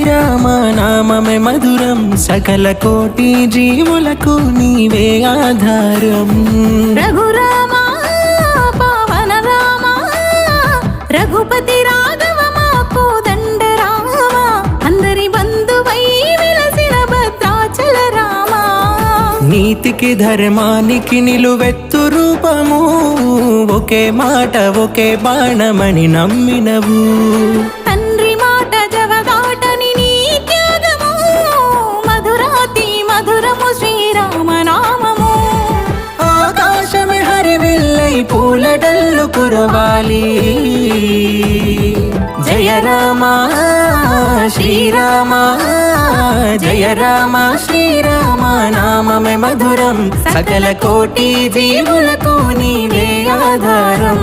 రామ నామమే మధురం సకల కోటి జీవులకు నీవే ఆధారం రఘురామ పవన రామ రఘుపతి రాఘవ మాకు దండ రామ అందరి బంధువై విలసిన భద్రాచల రామ నీతికి ధర్మానికి నిలువెత్తు రూపము ఒకే మాట ఒకే బాణమని నమ్మినవు తండ్రి మాట జవదాటని నీ త్యాగము మధురాతి మధురము శ్రీరామ నామము ఆకాశమే హరివిల్లై పూలడల్లు కురవాలి జయ రామ శ్రీరామ జయ రామ శ్రీరామ నామమే మధురం సకల కోటి జీవులకు నీవే ఆధారం